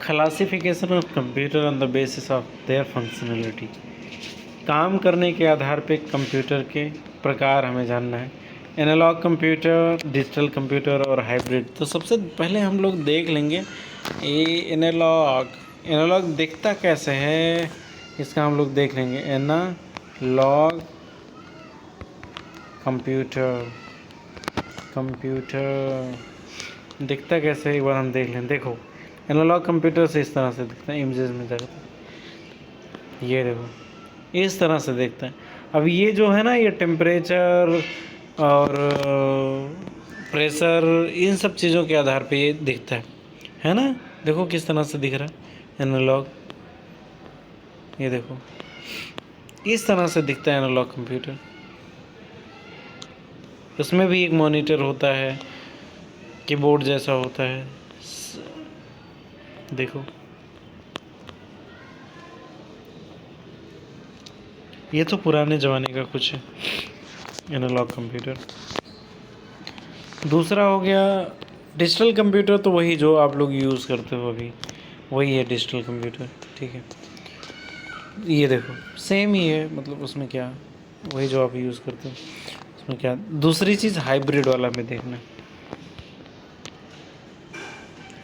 Classification of computer on the basis of their functionality. काम करने के आधार पे कंप्यूटर के प्रकार हमें जानना है। एनालॉग कंप्यूटर, डिजिटल कंप्यूटर और हाइब्रिड। तो सबसे पहले हम लोग देख लेंगे ये एनालॉग दिखता कैसे है, इसका हम लोग देख लेंगे। एनालॉग कंप्यूटर दिखता कैसे, एक बार हम देख लें। देखो, एनालॉग कंप्यूटर से इस तरह से दिखता है, इमेजेस में जाकर ये देखो इस तरह से दिखता है। अब ये जो है ना, ये टेम्परेचर और प्रेशर, इन सब चीज़ों के आधार पे ये दिखता है ना। देखो किस तरह से दिख रहा है एनालॉग, ये देखो इस तरह से दिखता है एनालॉग कंप्यूटर। उसमें भी एक मॉनिटर होता है, कीबोर्ड जैसा होता है, देखो ये तो पुराने ज़माने का कुछ है एनालॉग कंप्यूटर। दूसरा हो गया डिजिटल कंप्यूटर, तो वही जो आप लोग यूज़ करते हो अभी, वही है डिजिटल कंप्यूटर, ठीक है। ये देखो सेम ही है, मतलब उसमें क्या, वही जो आप यूज़ करते हो उसमें क्या। दूसरी चीज़ हाइब्रिड वाला में देखना,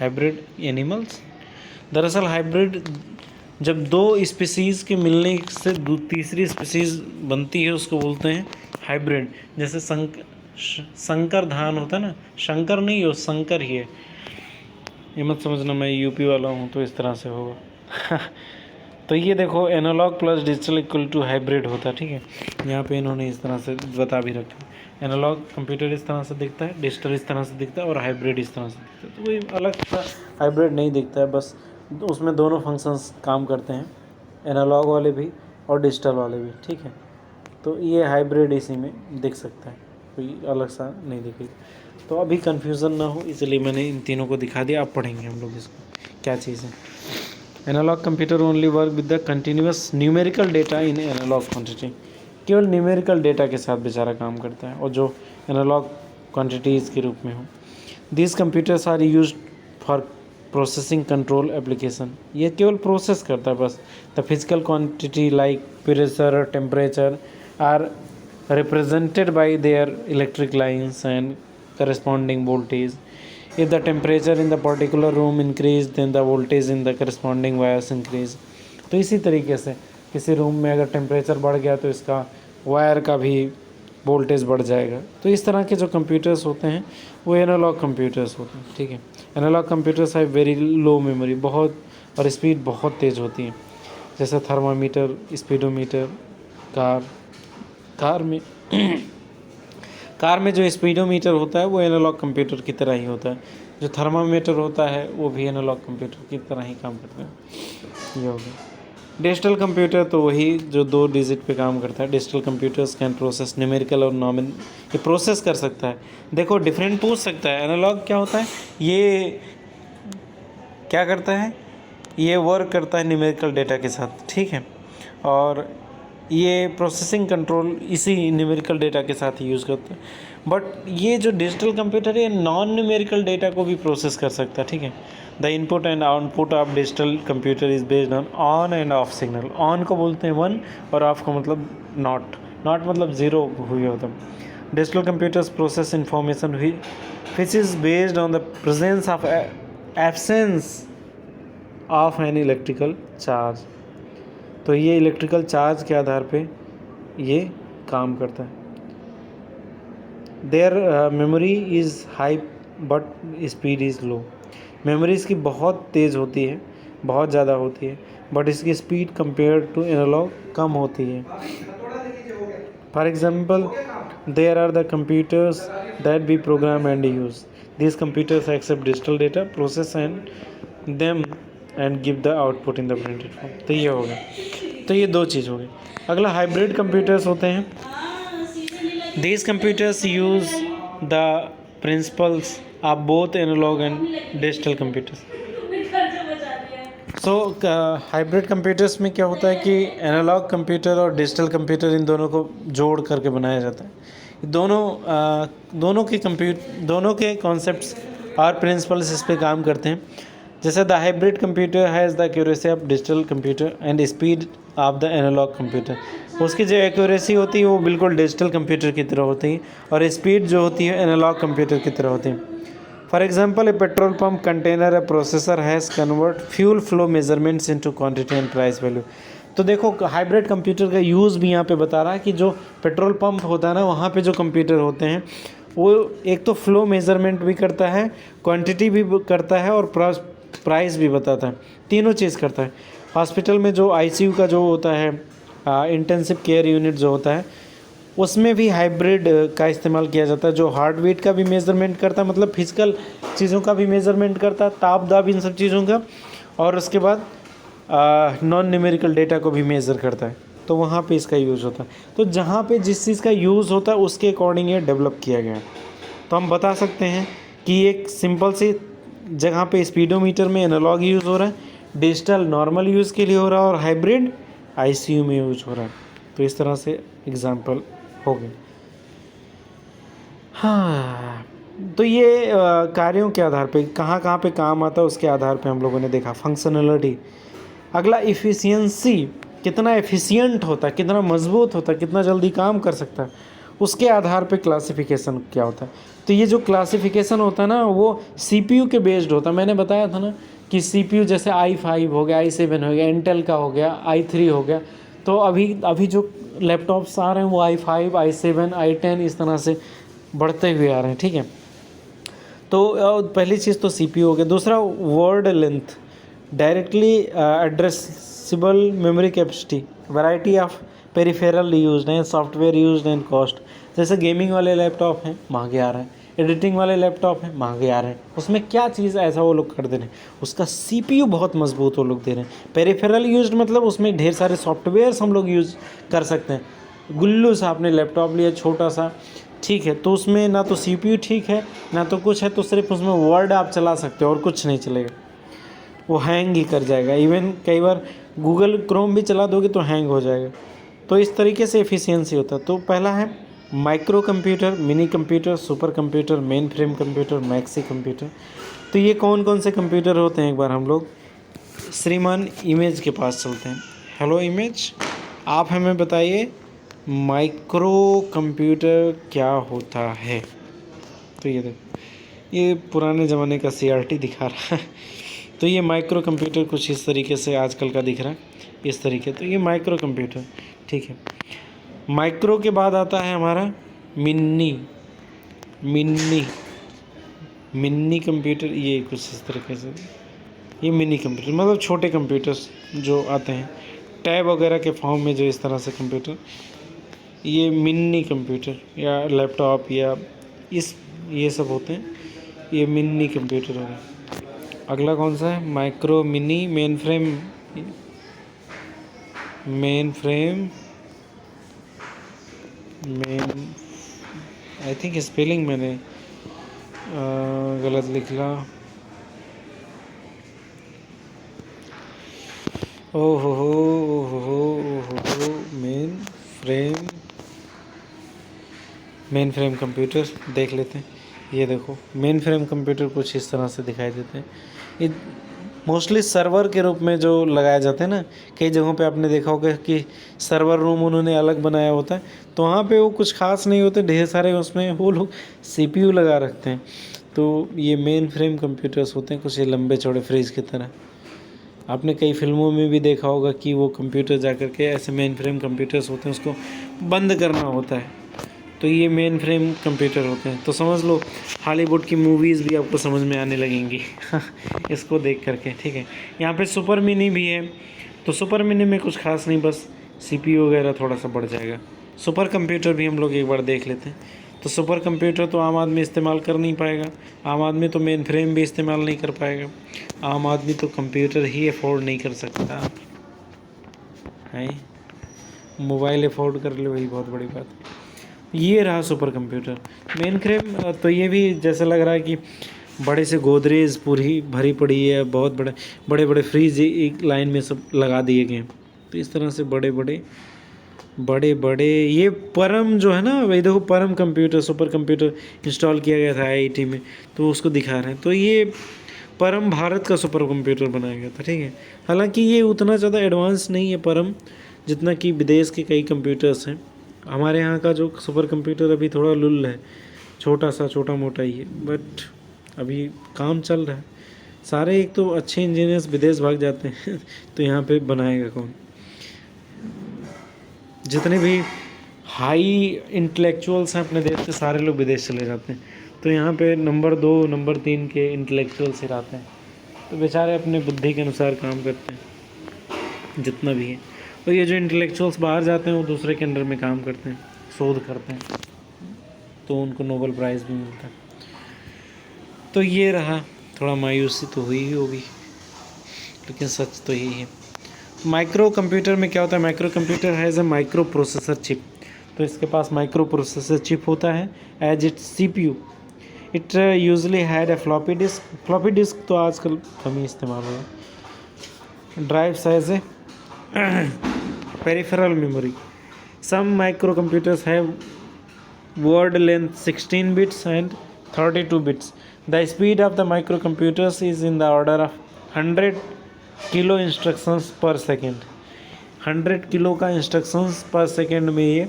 हाइब्रिड एनिमल्स। दरअसल हाइब्रिड जब दो स्पीसीज़ के मिलने से तीसरी स्पीसीज़ बनती है, उसको बोलते हैं हाइब्रिड। जैसे संकर धान होता है ना, शंकर नहीं हो, संकर ही है। ये मत समझना मैं यूपी वाला हूँ तो इस तरह से होगा तो ये देखो analog plus digital equal to hybrid होता है, ठीक है। यहाँ पे इन्होंने इस तरह से बता भी रखा है। एनालॉग कंप्यूटर इस तरह से दिखता है, डिजिटल इस तरह से दिखता है और हाइब्रिड इस तरह से दिखता है। तो कोई अलग सा हाइब्रिड नहीं दिखता है, बस उसमें दोनों फंक्शंस काम करते हैं, एनालॉग वाले भी और डिजिटल वाले भी, ठीक है। तो ये हाइब्रिड इसी में दिख सकता है, कोई अलग सा नहीं दिखेगा। तो अभी कन्फ्यूज़न ना हो इसलिए मैंने इन तीनों को दिखा दिया। अब पढ़ेंगे हम लोग इसको क्या चीज़ है। Analogue computer only work with the continuous numerical data in analogue quantity. केवल न्यूमेरिकल डेटा के साथ बेचारा काम करता है, और जो एनालॉग क्वांटिटीज़ के रूप में हो। These computers are used for processing control application. ये केवल प्रोसेस करता है बस। The physical quantity like pressure, temperature are represented by their electric lines and corresponding voltage. If the temperature in the particular room increase, then the voltage in the corresponding wires increase. तो इसी तरीके से किसी room में अगर temperature बढ़ गया तो इसका वायर का भी वोल्टेज बढ़ जाएगा। तो इस तरह के जो कंप्यूटर्स होते हैं वो एनालॉग कंप्यूटर्स होते हैं, ठीक है। Analogue computers have very low memory, बहुत, और स्पीड बहुत तेज़ होती है। जैसे थर्मामीटर, स्पीडोमीटर, कार में जो स्पीडोमीटर होता है वो एनालॉग कंप्यूटर की तरह ही होता है। जो थर्मामीटर होता है वो भी एनालॉग कंप्यूटर की तरह ही काम करता है। ये हो गया डिजिटल कंप्यूटर, तो वही जो 2 डिजिट पे काम करता है। Digital computers can process numerical और नॉमिनल, ये प्रोसेस कर सकता है। देखो डिफरेंट पूछ सकता है। एनालॉग क्या होता है, ये क्या करता है, ये वर्क करता है न्यूमेरिकल डेटा के साथ, ठीक है। और ये प्रोसेसिंग कंट्रोल इसी न्यूमेरिकल डेटा के साथ ही यूज़ करता है। बट ये जो डिजिटल कंप्यूटर है नॉन न्यूमेरिकल डेटा को भी प्रोसेस कर सकता है, ठीक है। The input and output of digital computer is based on end of signal. On को बोलते हैं 1 और ऑफ को मतलब नॉट मतलब 0 हुई होता है। Digital computers process information which is based on the presence of absence of an electrical charge. तो ये इलेक्ट्रिकल चार्ज के आधार पे ये काम करता है। There memory is high but speed is low. Memory इसकी बहुत तेज़ होती है, बहुत ज़्यादा होती है, बट इसकी स्पीड कंपेयर टू एनालॉग कम होती है। For example there are the computers that be program and use. These computers accept digital data, process and them and give the output in the printed form. तो ये हो गया, तो ये 2 चीज़ हो गई। अगला हाइब्रिड कंप्यूटर्स होते हैं। These computers use the principles of both analogue and digital computers. So hybrid computers में क्या होता है कि एनालॉग कंप्यूटर और डिजिटल कंप्यूटर, इन दोनों को जोड़ करके बनाया जाता है। दोनों के कॉन्सेप्ट्स और प्रिंसिपल्स इस पे काम करते हैं। जैसे the hybrid computer has the accuracy of digital computer and speed of the analogue computer. उसकी जो एक्यूरेसी होती है वो बिल्कुल डिजिटल कंप्यूटर की तरह होती है और स्पीड जो होती है एनालॉग कंप्यूटर की तरह होती है। For example, A petrol pump container, A processor has convert fuel flow measurements into quantity and price value. तो देखो हाइब्रिड कंप्यूटर का यूज़ भी यहाँ पे बता रहा है कि जो पेट्रोल पंप होता है ना, वहाँ पे जो कंप्यूटर होते हैं वो एक तो फ्लो मेजरमेंट भी करता है, क्वांटिटी भी करता है और प्राइस भी बताता है, तीनों चीज़ करता है। हॉस्पिटल में जो आईसीयू का जो होता है, इंटेंसिव केयर यूनिट जो होता है, उसमें भी हाइब्रिड का इस्तेमाल किया जाता है, जो हार्ट बीट का भी मेज़रमेंट करता है, मतलब फिजिकल चीज़ों का भी मेज़रमेंट करता है, ताप दाब इन सब चीज़ों का, और उसके बाद नॉन न्यूमेरिकल डेटा को भी मेज़र करता है। तो वहाँ पे इसका यूज़ होता है। तो जहाँ पे जिस चीज़ का यूज़ होता है उसके अकॉर्डिंग ये डेवलप किया गया है। तो हम बता सकते हैं कि एक सिंपल सी जगह पे स्पीडोमीटर में एनालॉग यूज़ हो रहा है, डिजिटल नॉर्मल यूज़ के लिए हो रहा है और हाइब्रिड आईसीयू में यूज हो रहा है। तो इस तरह से एग्जाम्पल हो गए। हाँ, तो ये कार्यों के आधार पे कहाँ कहाँ पे काम आता है उसके आधार पे हम लोगों ने देखा फंक्शनलिटी। अगला इफ़िशियंसी, कितना एफिशिएंट होता है, कितना मजबूत होता है, कितना जल्दी काम कर सकता है, उसके आधार पे क्लासिफिकेशन क्या होता है। तो ये जो क्लासिफिकेशन होता है ना वो सीपीयू के बेस्ड होता है। मैंने बताया था ना कि सीपीयू जैसे i5 हो गया, i7 हो गया, इंटेल का हो गया, i3 हो गया। तो अभी जो लैपटॉप्स आ रहे हैं वो i5, i7, i10 इस तरह से बढ़ते हुए आ रहे हैं, ठीक है। तो पहली चीज़ तो सीपीयू हो गया। दूसरा word length, directly addressable memory capacity, variety of peripheral used हैं, सॉफ्टवेयर यूज्ड एंड कॉस्ट। जैसे गेमिंग वाले लैपटॉप हैं महंगे आ रहे हैं, एडिटिंग वाले लैपटॉप हैं महंगे आ रहे हैं। उसमें क्या चीज़ ऐसा वो लोग कर दे रहे हैं, उसका सीपीयू बहुत मजबूत वो लोग दे रहे हैं। पेरिफेरल यूज्ड मतलब उसमें ढेर सारे सॉफ्टवेयर्स हम लोग यूज़ कर सकते हैं। गुल्लू सा आपने लैपटॉप लिया छोटा सा, ठीक है, तो उसमें ना तो सीपीयू ठीक है ना तो कुछ है, तो सिर्फ उसमें वर्ड आप चला सकते हो और कुछ नहीं चलेगा, वो हैंग ही कर जाएगा। इवन कई बार गूगल क्रोम भी चला दोगे तो हैंग हो जाएगा। तो इस तरीके से एफिशिएंसी होता है। तो पहला है micro computer, mini computer, super computer, main frame computer, maxi computer. तो ये कौन कौन से कंप्यूटर होते हैं, एक बार हम लोग श्रीमान इमेज के पास चलते हैं। हेलो इमेज, आप हमें बताइए माइक्रो कंप्यूटर क्या होता है। तो ये देखो, ये पुराने ज़माने का सीआरटी दिखा रहा है। तो ये माइक्रो कंप्यूटर कुछ इस तरीके से आजकल का दिख रहा है, इस तरीके। तो ये माइक्रो कंप्यूटर, ठीक है। माइक्रो के बाद आता है हमारा मिनी मिनी मिनी कंप्यूटर, ये कुछ इस तरीके से। ये मिनी कंप्यूटर मतलब छोटे कंप्यूटर्स जो आते हैं टैब वगैरह के फॉर्म में, जो इस तरह से कंप्यूटर, ये मिनी कंप्यूटर या लैपटॉप या ये सब होते हैं, ये मिनी कंप्यूटर हो गया। अगला कौन सा है, micro, mini, main frame I think spelling मैंने गलत लिखला। मेन फ्रेम कंप्यूटर देख लेते हैं। ये देखो मेन फ्रेम कंप्यूटर कुछ इस तरह से दिखाई देते हैं। ये मोस्टली सर्वर के रूप में जो लगाए जाते हैं ना, कई जगहों पे आपने देखा होगा कि सर्वर रूम उन्होंने अलग बनाया होता है, तो वहाँ पे वो कुछ खास नहीं होते, ढेर सारे उसमें वो लोग सीपीयू लगा रखते हैं। तो ये मेन फ्रेम कंप्यूटर्स होते हैं कुछ ये लंबे चौड़े फ्रिज की तरह। आपने कई फिल्मों में भी देखा होगा कि वो कंप्यूटर जा कर के ऐसे मेन फ्रेम कंप्यूटर्स होते हैं, उसको बंद करना होता है। तो ये मेन फ्रेम कंप्यूटर होते हैं। तो समझ लो हॉलीवुड की मूवीज़ भी आपको समझ में आने लगेंगी इसको देख करके, ठीक है। यहाँ पे सुपर मिनी भी है, तो सुपर मिनी में कुछ खास नहीं, बस सीपीयू वगैरह थोड़ा सा बढ़ जाएगा। सुपर कंप्यूटर भी हम लोग एक बार देख लेते हैं। तो सुपर कंप्यूटर तो आम आदमी इस्तेमाल कर नहीं पाएगा, आम आदमी तो मेन फ्रेम भी इस्तेमाल नहीं कर पाएगा, आम आदमी तो कंप्यूटर ही अफोर्ड नहीं कर सकता है। मोबाइल अफोर्ड कर ले वही बहुत बड़ी बात। ये रहा सुपर कंप्यूटर। मेन फ्रेम तो ये भी जैसे लग रहा है कि बड़े से गोदरेज पूरी भरी पड़ी है, बहुत बड़े बड़े फ्रिज एक लाइन में सब लगा दिए गए हैं। तो इस तरह से बड़े बड़े ये परम जो है ना, वही देखो परम कंप्यूटर, सुपर कंप्यूटर इंस्टॉल किया गया था आईआईटी में, तो उसको दिखा रहे हैं। तो ये परम भारत का सुपर कंप्यूटर बनाया गया था, ठीक है। हालांकि ये उतना ज़्यादा एडवांस नहीं है परम, जितना कि विदेश के कई कंप्यूटर्स हैं। हमारे यहाँ का जो सुपर कंप्यूटर अभी थोड़ा लुल है, छोटा मोटा ही है, बट अभी काम चल रहा है। सारे एक तो अच्छे इंजीनियर्स विदेश भाग जाते हैं तो यहाँ पे बनाएगा कौन। जितने भी हाई इंटेलेक्चुअल्स हैं अपने देश के, सारे लोग विदेश चले जाते हैं। तो यहाँ पे नंबर 2 नंबर 3 के इंटेलेक्चुअल्स ही रहते हैं, तो बेचारे अपने बुद्धि के अनुसार काम करते हैं जितना भी है। और ये जो इंटेलेक्चुअल्स बाहर जाते हैं वो दूसरे के अंडर में काम करते हैं, शोध करते हैं, तो उनको नोबेल प्राइज़ भी मिलता है। तो ये रहा, थोड़ा मायूसी तो हुई ही होगी, लेकिन सच तो यही है। माइक्रो कंप्यूटर में क्या होता है, micro computer has a micro processor chip. तो इसके पास माइक्रो प्रोसेसर चिप होता है as it CPU। It usually had a floppy disk तो आजकल कम ही इस्तेमाल हो रहा है। Drives as a peripheral memory. Some micro computers have word length 16 bits and 32 bits. The speed of the microcomputers is in the order of 100 kilo instructions पर second. 100 kilo का इंस्ट्रक्शंस पर सेकेंड में ये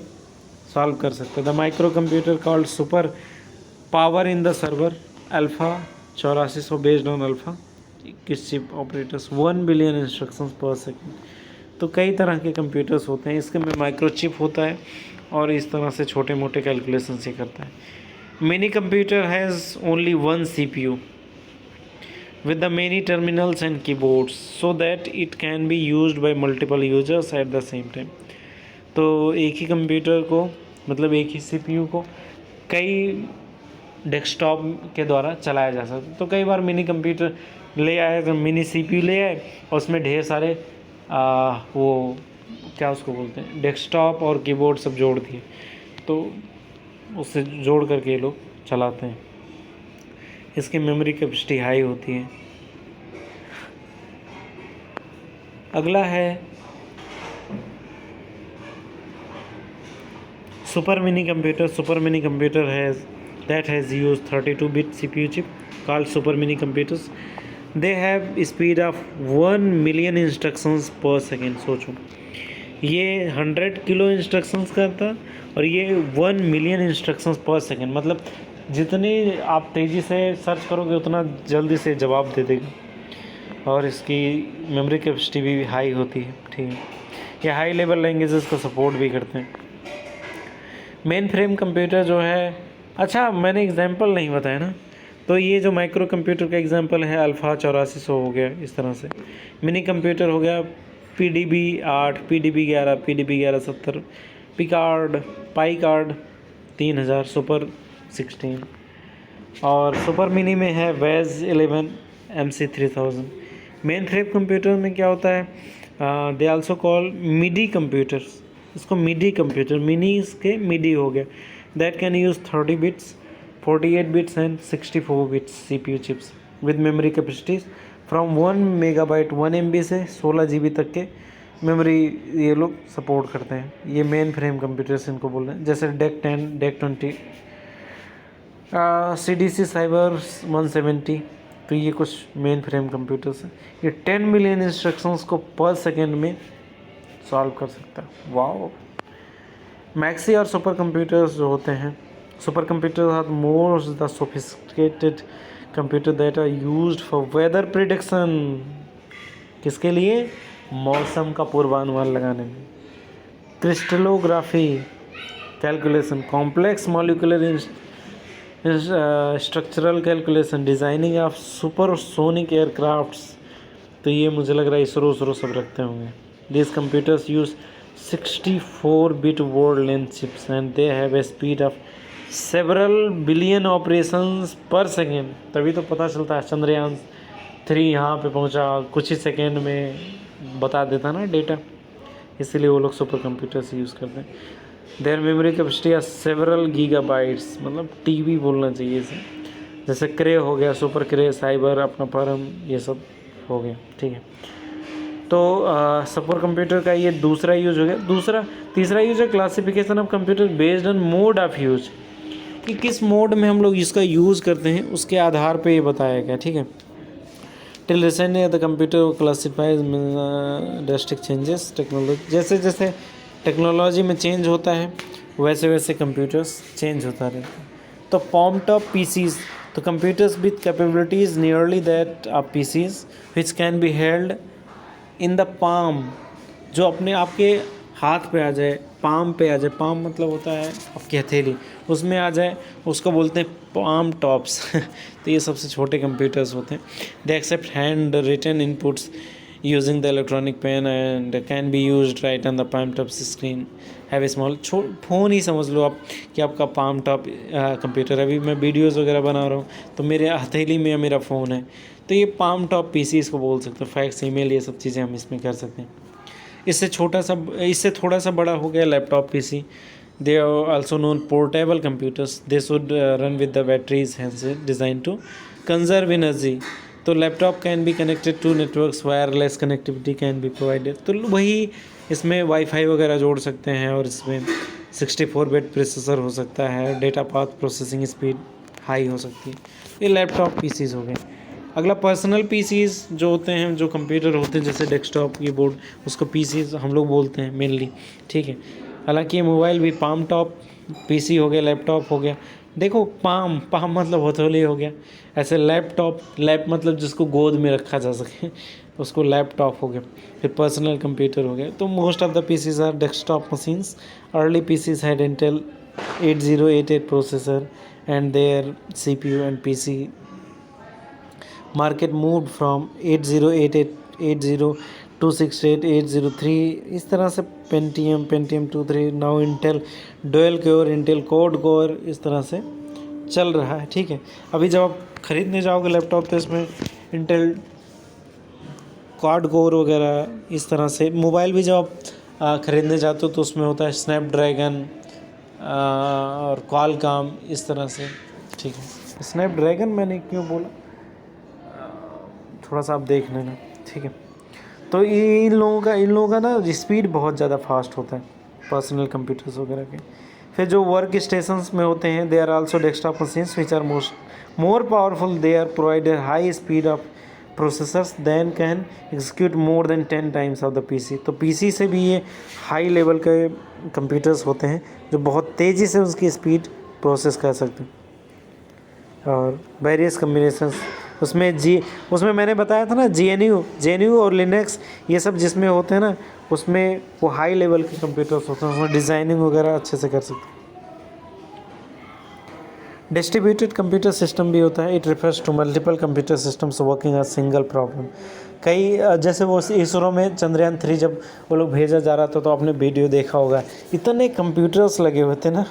सॉल्व कर सकते हैं। The micro computer called super power in the server alpha 8400 based on alpha किस chip operators 1 billion instructions पर सेकेंड। तो कई तरह के कंप्यूटर्स होते हैं, इसके में माइक्रो चिप होता है और इस तरह से छोटे मोटे कैलकुलेशन से करता है। Mini computer has only 1 CPU with the many terminals and keyboards so that it can be used by multiple users at the same time। तो एक ही कंप्यूटर को, मतलब एक ही CPU को कई डेस्कटॉप के द्वारा चलाया जा सकता है। तो कई बार मिनी कंप्यूटर ले आए, तो मिनी CPU ले आए और उसमें ढेर सारे वो क्या उसको बोलते हैं, डेस्कटॉप और कीबोर्ड सब जोड़ दिए, तो उससे जोड़ करके ये लोग चलाते हैं। इसकी मेमोरी कैपेसिटी हाई होती है। अगला है super mini computer. Super mini computer has use 32 bit CPU chip called super mini computers. They have speed of 1 million instructions per second। सोचो, ये 100 किलो इंस्ट्रक्शंस करता और ये 1 मिलियन इंस्ट्रक्शंस पर सेकेंड। मतलब जितनी आप तेज़ी से सर्च करोगे उतना जल्दी से जवाब दे देगा। और इसकी मेमोरी कैपेसिटी भी हाई होती है, ठीक है। ये हाई लेवल लैंग्वेजेस को सपोर्ट भी करते हैं। मेन फ्रेम कंप्यूटर जो है, अच्छा मैंने एग्जांपल नहीं बताया ना, तो ये जो माइक्रो कंप्यूटर का एग्जांपल है अल्फ़ा 8400 हो गया इस तरह से। मिनी कंप्यूटर हो गया PDB 8, PDB 11, PDB 1170, pi card 3000, super 16 और सुपर मिनी में है वेज 11 MC 3000। मेन फ्रेम कंप्यूटर में क्या होता है, they also call midi computers. इसको मिडी कंप्यूटर, मिनी इसके मिडी हो गया। That can use 30 bits 48 bits and 64 bits CPU chips with memory capacities from 1 megabyte 1 MB से 16 GB तक के मेमोरी ये लोग सपोर्ट करते हैं। ये मेन फ्रेम कंप्यूटर्स इनको बोल रहे हैं, जैसे डेक 10, डेक 20, CDC साइबर 170। तो ये कुछ मेन फ्रेम कंप्यूटर्स हैं। ये 10 मिलियन इंस्ट्रक्शंस को पर सेकेंड में सॉल्व कर सकता है। वाओ। मैक्सी और सुपर कंप्यूटर्स जो होते हैं, super computers are more the sophisticated computer that are used for weather prediction. किसके लिए? मौसम का पूर्वानुमान लगाने में। Crystallography calculation, complex molecular structural calculation, designing of supersonic aircrafts. तो ये मुझे लग रहा है इसरो सब रखते होंगे। These computers use 64-bit word length chips and they have a speed of several billion operations per second। तभी तो पता चलता है चंद्रयान 3 यहाँ पे पहुँचा, कुछ ही सेकेंड में बता देता ना डेटा, इसीलिए वो लोग सुपर कंप्यूटर्स यूज़ करते हैं। देयर मेमोरी कैपेसिटी है सेवरल गीगाबाइट्स, मतलब TB बोलना चाहिए इसे। जैसे क्रे हो गया, सुपर क्रे, साइबर, अपना परम, ये सब हो गया, ठीक है। तो सुपर कंप्यूटर का ये दूसरा यूज हो गया। तीसरा यूज है classification of computer based on mode of use, कि किस मोड में हम लोग इसका यूज़ करते हैं उसके आधार पे ये बताया गया, ठीक है। Till recently the computer classifies drastic changes technology, जैसे जैसे टेक्नोलॉजी में चेंज होता है वैसे वैसे कंप्यूटर्स चेंज होता रहता है। तो palm top PCs, तो computers with capabilities nearly that of PCs which can be held in the palm, जो अपने आपके हाथ पे आ जाए, पाम पे आ जाए। पाम मतलब होता है आपकी हथेली, उसमें आ जाए, उसको बोलते हैं पाम टॉप्स। तो ये सबसे छोटे कंप्यूटर्स होते हैं। They accept hand written inputs using the electronic pen and can be used right on the palm tops screen have a small, phone ही समझ लो आप कि आपका पाम टॉप कंप्यूटर। अभी मैं वीडियोज़ वगैरह बना रहा हूँ तो मेरे हथेली में मेरा फ़ोन है, तो ये पाम टॉप पीसी इसको बोल सकते हो। फैक्स, ईमेल, ये सब चीज़ें हम इसमें कर सकते हैं। इससे थोड़ा सा बड़ा हो गया laptop PC. They are also known portable computers, they should run with the batteries hence design to conserve energy. तो laptop can be connected to networks, wireless connectivity can be provided. तो वही इसमें वाईफाई वगैरह जोड़ सकते हैं और इसमें 64 बिट प्रोसेसर हो सकता है, data path processing speed high हो सकती है। ये लैपटॉप पीसीज हो गए। अगला पर्सनल पीसीज जो होते हैं, जो कंप्यूटर होते हैं जैसे डेस्कटॉप कीबोर्ड, उसको पीसीज हम लोग बोलते हैं मेनली, ठीक है। हालांकि ये मोबाइल भी पाम टॉप पीसी हो गया, लैपटॉप हो गया। देखो पाम मतलब हथौली हो गया, ऐसे लैपटॉप, लैप मतलब जिसको गोद में रखा जा सके, उसको लैपटॉप हो गया। फिर पर्सनल कंप्यूटर हो गया। तो most of the PCs are desktop machines. Early PCs had Intel 8088 processor and their CPU and PC market move from 8088, 80268, 803, इस तरह से Pentium 2 3, now Intel dual core, Intel quad core, इस तरह से चल रहा है, ठीक है। अभी जब आप ख़रीदने जाओगे लैपटॉप तो इसमें इंटेल क्वाड कोर वगैरह इस तरह से। मोबाइल भी जब आप ख़रीदने जाते हो तो उसमें होता है स्नैपड्रैगन और क्वालकॉम, इस तरह से, ठीक है। स्नैपड्रैगन मैंने क्यों बोला, थोड़ा सा आप देख लेना, ठीक है। तो इन लोगों का ना स्पीड बहुत ज़्यादा फास्ट होता है पर्सनल कंप्यूटर्स वगैरह के। फिर जो वर्क स्टेशंस में होते हैं, they are also desktop machines which are more powerful, they are provided high speed of processors then can execute more than 10 times of the PC. तो पीसी से भी ये हाई लेवल के कंप्यूटर्स होते हैं जो बहुत तेज़ी से उसकी स्पीड प्रोसेस कर सकते हैं। और वेरियस कम्बिनेशंस उसमें मैंने बताया था ना, GNU और लिनक्स, ये सब जिसमें होते हैं ना, उसमें वो हाई लेवल के कंप्यूटर्स होते हैं, उसमें डिज़ाइनिंग वगैरह अच्छे से कर सकते हैं। डिस्ट्रीब्यूटेड कंप्यूटर सिस्टम भी होता है। It refers to multiple computer systems working on single problem. कई जैसे वो इसरो में चंद्रयान 3 जब वो लोग भेजा जा रहा था तो आपने वीडियो देखा होगा, इतने कंप्यूटर्स लगे हुए थे ना,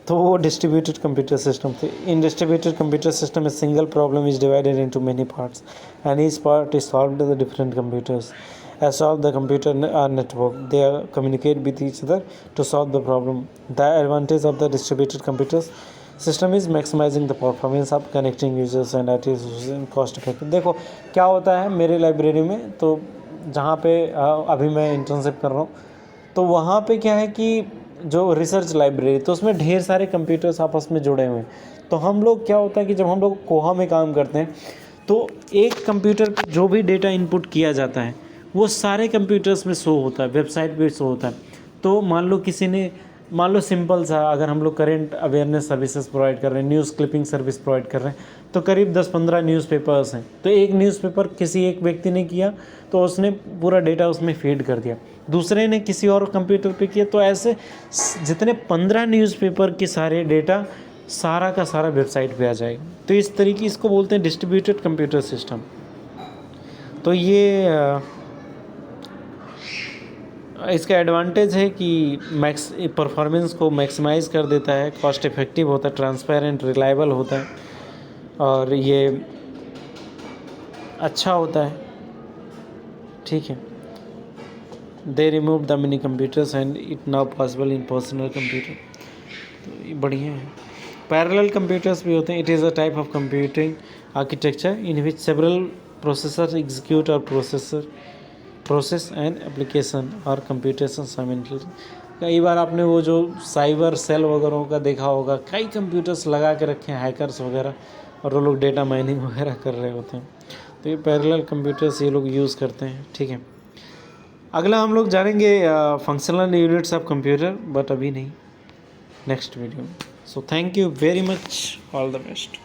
तो वो डिस्ट्रीब्यूटेड कंप्यूटर सिस्टम थे। In distributed computer system a single problem is divided into many parts and each part is solved by the different computers as solve the computer network. They communicate with each other to solve the problem. The advantage of the distributed computers system is maximizing the performance of connecting users and it is cost effective. देखो क्या होता है मेरे library में, तो जहाँ पे अभी मैं इंटर्नशिप कर रहा हूँ, तो वहाँ पे क्या है कि जो रिसर्च लाइब्रेरी, तो उसमें ढेर सारे कंप्यूटर्स आपस में जुड़े हुए हैं। तो हम लोग क्या होता है कि जब हम लोग कोहा में काम करते हैं तो एक कंप्यूटर पर जो भी डेटा इनपुट किया जाता है वो सारे कंप्यूटर्स में शो होता है, वेबसाइट पे शो होता है। तो मान लो सिंपल सा, अगर हम लोग करेंट अवेयरनेस सर्विसेज प्रोवाइड कर रहे हैं, न्यूज़ क्लिपिंग सर्विस प्रोवाइड कर रहे हैं, तो करीब 10-15 न्यूज़पेपर्स हैं। तो एक न्यूज़पेपर किसी एक व्यक्ति ने किया तो उसने पूरा डेटा उसमें फीड कर दिया, दूसरे ने किसी और कंप्यूटर पे किया, तो ऐसे जितने 15 न्यूज़पेपर के सारे डेटा सारा का सारा वेबसाइट पे आ जाएगा। तो इस तरीके इसको बोलते हैं डिस्ट्रीब्यूटेड कंप्यूटर सिस्टम। तो ये इसका एडवांटेज है कि मैक्स परफॉर्मेंस को मैक्सिमाइज़ कर देता है, कॉस्ट इफ़ेक्टिव होता है, ट्रांसपेरेंट, रिलायबल होता है और ये अच्छा होता है, ठीक है। They remove the mini computers and it now possible in personal computer. तो ये बढ़िया है। पैरेलल कंप्यूटर्स भी होते हैं। It is a type of computing architecture in which several processor execute और प्रोसेस एंड एप्लीकेशन और कंप्यूटेशन साइमल्टेनियसली। कई बार आपने वो जो साइबर सेल वगैरह का देखा होगा, कई कंप्यूटर्स लगा के रखे हैं हैकर्स वगैरह, और वो लोग डेटा माइनिंग वगैरह कर रहे होते हैं। तो ये पैरेलल कंप्यूटर्स ये लोग यूज़ करते हैं, ठीक है। अगला हम लोग जानेंगे functional units of computer, but अभी नहीं, नेक्स्ट वीडियो में। So thank you very much, all the best.